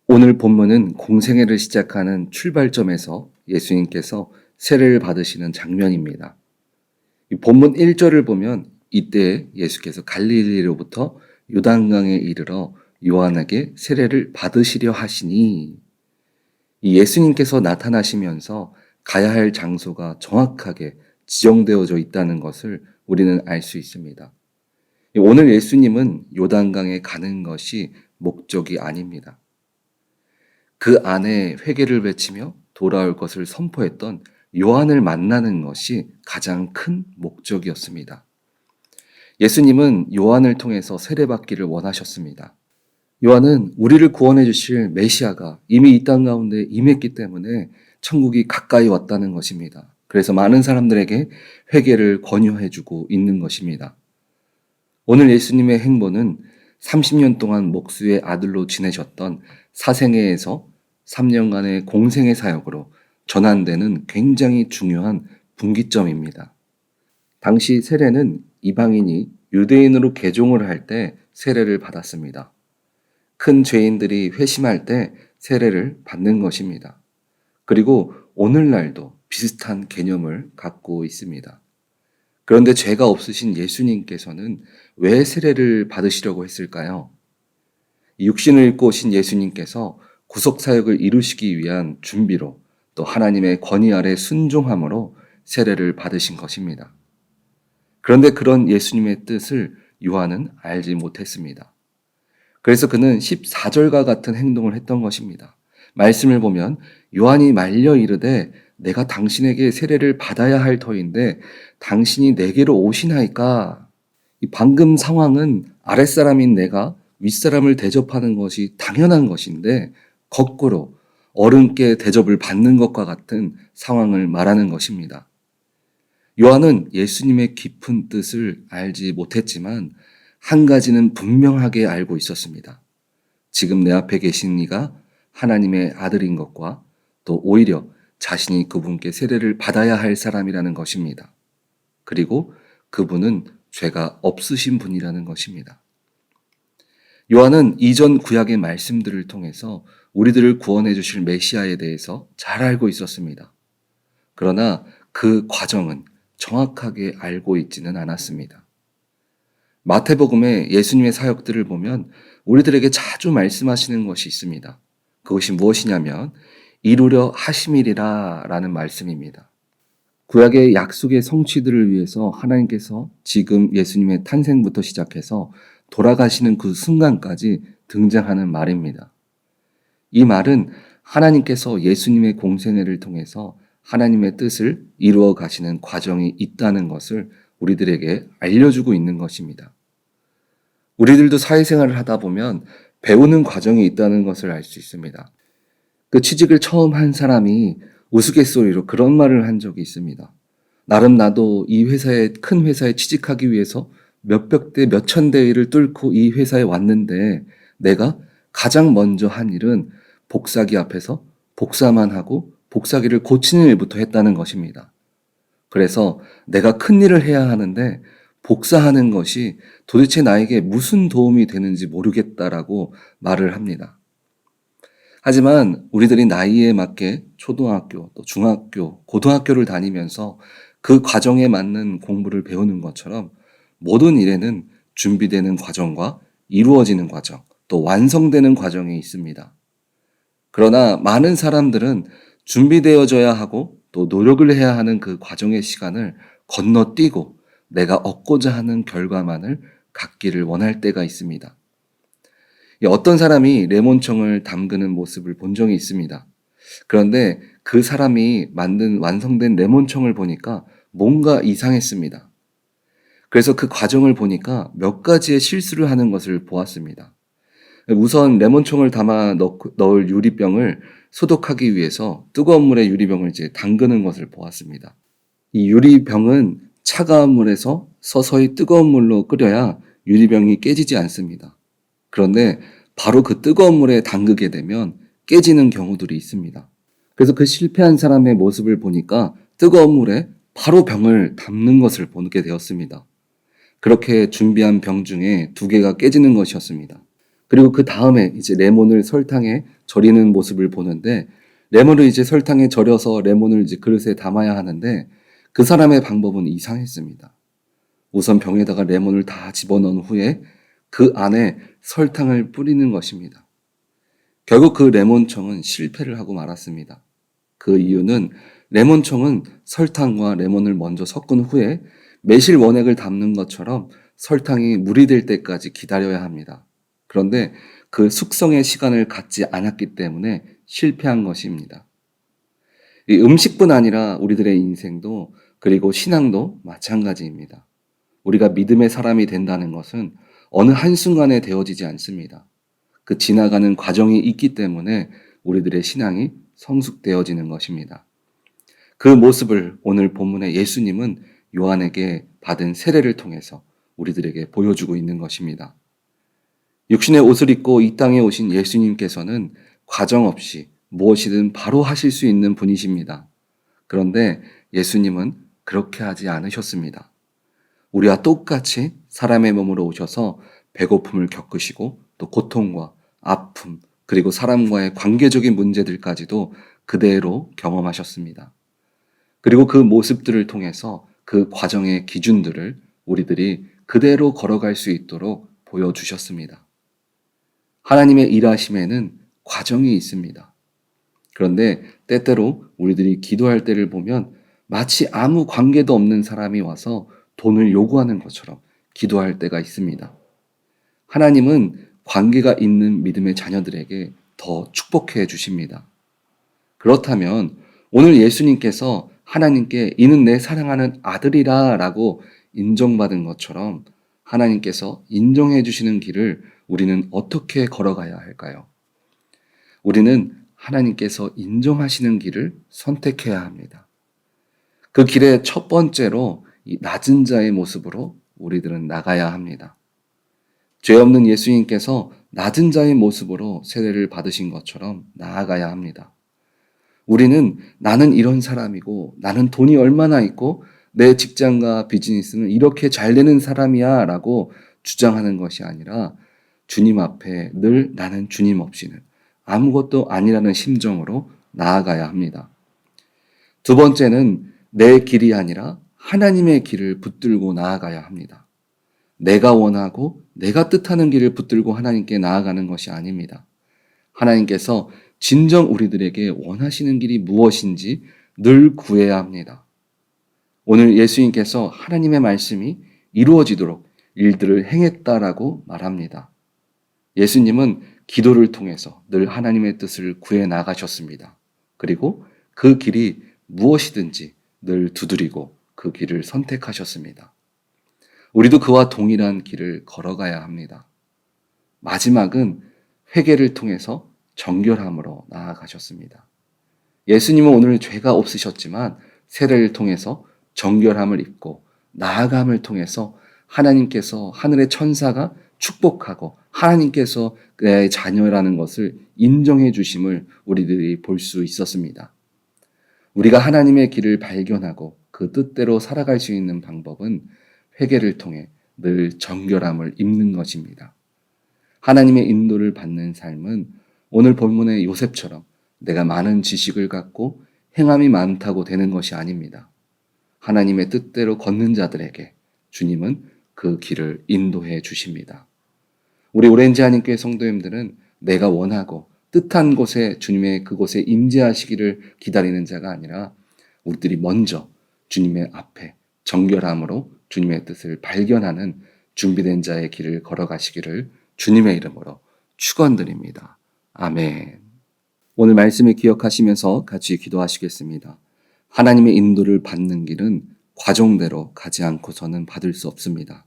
오늘 본문은 공생애를 시작하는 출발점에서 예수님께서 세례를 받으시는 장면입니다. 이 본문 1절을 보면 이때 예수께서 갈릴리로부터 요단강에 이르러 요한에게 세례를 받으시려 하시니, 이 예수님께서 나타나시면서 가야 할 장소가 정확하게 지정되어져 있다는 것을 우리는 알 수 있습니다. 오늘 예수님은 요단강에 가는 것이 목적이 아닙니다. 그 안에 회개를 외치며 돌아올 것을 선포했던 요한을 만나는 것이 가장 큰 목적이었습니다. 예수님은 요한을 통해서 세례받기를 원하셨습니다. 요한은 우리를 구원해 주실 메시아가 이미 이 땅 가운데 임했기 때문에 천국이 가까이 왔다는 것입니다. 그래서 많은 사람들에게 회개를 권유해 주고 있는 것입니다. 오늘 예수님의 행보는 30년 동안 목수의 아들로 지내셨던 사생애에서 3년간의 공생애 사역으로 전환되는 굉장히 중요한 분기점입니다. 당시 세례는 이방인이 유대인으로 개종을 할 때 세례를 받았습니다. 큰 죄인들이 회심할 때 세례를 받는 것입니다. 그리고 오늘날도 비슷한 개념을 갖고 있습니다. 그런데 죄가 없으신 예수님께서는 왜 세례를 받으시려고 했을까요? 육신을 입고 오신 예수님께서 구속사역을 이루시기 위한 준비로, 또 하나님의 권위 아래 순종함으로 세례를 받으신 것입니다. 그런데 그런 예수님의 뜻을 요한은 알지 못했습니다. 그래서 그는 14절과 같은 행동을 했던 것입니다. 말씀을 보면 요한이 말려 이르되 내가 당신에게 세례를 받아야 할 터인데 당신이 내게로 오시나이까. 이 방금 상황은 아랫사람인 내가 윗사람을 대접하는 것이 당연한 것인데 거꾸로 어른께 대접을 받는 것과 같은 상황을 말하는 것입니다. 요한은 예수님의 깊은 뜻을 알지 못했지만 한 가지는 분명하게 알고 있었습니다. 지금 내 앞에 계신 이가 하나님의 아들인 것과 또 오히려 자신이 그분께 세례를 받아야 할 사람이라는 것입니다. 그리고 그분은 죄가 없으신 분이라는 것입니다. 요한은 이전 구약의 말씀들을 통해서 우리들을 구원해 주실 메시아에 대해서 잘 알고 있었습니다. 그러나 그 과정은 정확하게 알고 있지는 않았습니다. 마태복음의 예수님의 사역들을 보면 우리들에게 자주 말씀하시는 것이 있습니다. 그것이 무엇이냐면 이루려 하심이리라 라는 말씀입니다. 구약의 약속의 성취들을 위해서 하나님께서 지금 예수님의 탄생부터 시작해서 돌아가시는 그 순간까지 등장하는 말입니다. 이 말은 하나님께서 예수님의 공생애를 통해서 하나님의 뜻을 이루어 가시는 과정이 있다는 것을 우리들에게 알려주고 있는 것입니다. 우리들도 사회생활을 하다 보면 배우는 과정이 있다는 것을 알 수 있습니다. 그 취직을 처음 한 사람이 우스갯소리로 그런 말을 한 적이 있습니다. 나름 나도 이 회사에, 큰 회사에 취직하기 위해서 몇백 대, 몇천 대 일을 뚫고 이 회사에 왔는데 내가 가장 먼저 한 일은 복사기 앞에서 복사만 하고 복사기를 고치는 일부터 했다는 것입니다. 그래서 내가 큰 일을 해야 하는데 복사하는 것이 도대체 나에게 무슨 도움이 되는지 모르겠다라고 말을 합니다. 하지만 우리들이 나이에 맞게 초등학교, 또 중학교, 고등학교를 다니면서 그 과정에 맞는 공부를 배우는 것처럼 모든 일에는 준비되는 과정과 이루어지는 과정, 또 완성되는 과정이 있습니다. 그러나 많은 사람들은 준비되어져야 하고 또 노력을 해야 하는 그 과정의 시간을 건너뛰고 내가 얻고자 하는 결과만을 갖기를 원할 때가 있습니다. 어떤 사람이 레몬청을 담그는 모습을 본 적이 있습니다. 그런데 그 사람이 만든 완성된 레몬청을 보니까 뭔가 이상했습니다. 그래서 그 과정을 보니까 몇 가지의 실수를 하는 것을 보았습니다. 우선 레몬청을 담아 넣을 유리병을 소독하기 위해서 뜨거운 물에 유리병을 담그는 것을 보았습니다. 이 유리병은 차가운 물에서 서서히 뜨거운 물로 끓여야 유리병이 깨지지 않습니다. 그런데 바로 그 뜨거운 물에 담그게 되면 깨지는 경우들이 있습니다. 그래서 그 실패한 사람의 모습을 보니까 뜨거운 물에 바로 병을 담는 것을 보게 되었습니다. 그렇게 준비한 병 중에 2개가 깨지는 것이었습니다. 그리고 그 다음에 이제 레몬을 설탕에 절이는 모습을 보는데, 레몬을 이제 설탕에 절여서 레몬을 이제 그릇에 담아야 하는데 그 사람의 방법은 이상했습니다. 우선 병에다가 레몬을 다 집어넣은 후에 그 안에 설탕을 뿌리는 것입니다. 결국 그 레몬청은 실패를 하고 말았습니다. 그 이유는 레몬청은 설탕과 레몬을 먼저 섞은 후에 매실 원액을 담는 것처럼 설탕이 물이 될 때까지 기다려야 합니다. 그런데 그 숙성의 시간을 갖지 않았기 때문에 실패한 것입니다. 이 음식뿐 아니라 우리들의 인생도, 그리고 신앙도 마찬가지입니다. 우리가 믿음의 사람이 된다는 것은 어느 한순간에 되어지지 않습니다. 그 지나가는 과정이 있기 때문에 우리들의 신앙이 성숙되어지는 것입니다. 그 모습을 오늘 본문의 예수님은 요한에게 받은 세례를 통해서 우리들에게 보여주고 있는 것입니다. 육신의 옷을 입고 이 땅에 오신 예수님께서는 과정 없이 무엇이든 바로 하실 수 있는 분이십니다. 그런데 예수님은 그렇게 하지 않으셨습니다. 우리와 똑같이 사람의 몸으로 오셔서 배고픔을 겪으시고 또 고통과 아픔, 그리고 사람과의 관계적인 문제들까지도 그대로 경험하셨습니다. 그리고 그 모습들을 통해서 그 과정의 기준들을 우리들이 그대로 걸어갈 수 있도록 보여주셨습니다. 하나님의 일하심에는 과정이 있습니다. 그런데 때때로 우리들이 기도할 때를 보면 마치 아무 관계도 없는 사람이 와서 돈을 요구하는 것처럼 기도할 때가 있습니다. 하나님은 관계가 있는 믿음의 자녀들에게 더 축복해 주십니다. 그렇다면 오늘 예수님께서 하나님께 이는 내 사랑하는 아들이라 라고 인정받은 것처럼 하나님께서 인정해 주시는 길을 우리는 어떻게 걸어가야 할까요? 우리는 하나님께서 인정하시는 길을 선택해야 합니다. 그 길의 첫 번째로 이 낮은 자의 모습으로 우리들은 나가야 합니다. 죄 없는 예수님께서 낮은 자의 모습으로 세례를 받으신 것처럼 나아가야 합니다. 우리는 나는 이런 사람이고 나는 돈이 얼마나 있고 내 직장과 비즈니스는 이렇게 잘 되는 사람이야 라고 주장하는 것이 아니라 주님 앞에 늘 나는 주님 없이는 아무것도 아니라는 심정으로 나아가야 합니다. 두 번째는 내 길이 아니라 하나님의 길을 붙들고 나아가야 합니다. 내가 원하고 내가 뜻하는 길을 붙들고 하나님께 나아가는 것이 아닙니다. 하나님께서 진정 우리들에게 원하시는 길이 무엇인지 늘 구해야 합니다. 오늘 예수님께서 하나님의 말씀이 이루어지도록 일들을 행했다라고 말합니다. 예수님은 기도를 통해서 늘 하나님의 뜻을 구해 나가셨습니다. 그리고 그 길이 무엇이든지 늘 두드리고 그 길을 선택하셨습니다. 우리도 그와 동일한 길을 걸어가야 합니다. 마지막은 회개를 통해서 정결함으로 나아가셨습니다. 예수님은 오늘 죄가 없으셨지만 세례를 통해서 정결함을 입고 나아감을 통해서 하나님께서 하늘의 천사가 축복하고 하나님께서 내 자녀라는 것을 인정해 주심을 우리들이 볼 수 있었습니다. 우리가 하나님의 길을 발견하고 그 뜻대로 살아갈 수 있는 방법은 회개를 통해 늘 정결함을 입는 것입니다. 하나님의 인도를 받는 삶은 오늘 본문의 요셉처럼 내가 많은 지식을 갖고 행함이 많다고 되는 것이 아닙니다. 하나님의 뜻대로 걷는 자들에게 주님은 그 길을 인도해 주십니다. 우리 오렌지 한인교회 성도님들은 내가 원하고 뜻한 곳에 주님의 그곳에 임재하시기를 기다리는 자가 아니라 우리들이 먼저 주님의 앞에 정결함으로 주님의 뜻을 발견하는 준비된 자의 길을 걸어가시기를 주님의 이름으로 축원드립니다. 아멘. 오늘 말씀을 기억하시면서 같이 기도하시겠습니다. 하나님의 인도를 받는 길은 과정대로 가지 않고서는 받을 수 없습니다.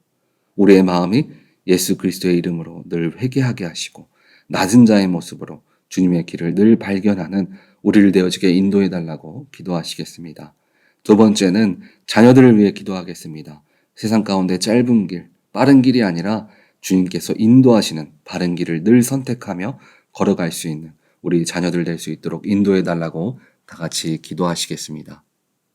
우리의 마음이 예수 그리스도의 이름으로 늘 회개하게 하시고 낮은 자의 모습으로 주님의 길을 늘 발견하는 우리를 되어지게 인도해 달라고 기도하시겠습니다. 두 번째는 자녀들을 위해 기도하겠습니다. 세상 가운데 짧은 길, 빠른 길이 아니라 주님께서 인도하시는 바른 길을 늘 선택하며 걸어갈 수 있는 우리 자녀들 될 수 있도록 인도해 달라고 다 같이 기도하시겠습니다.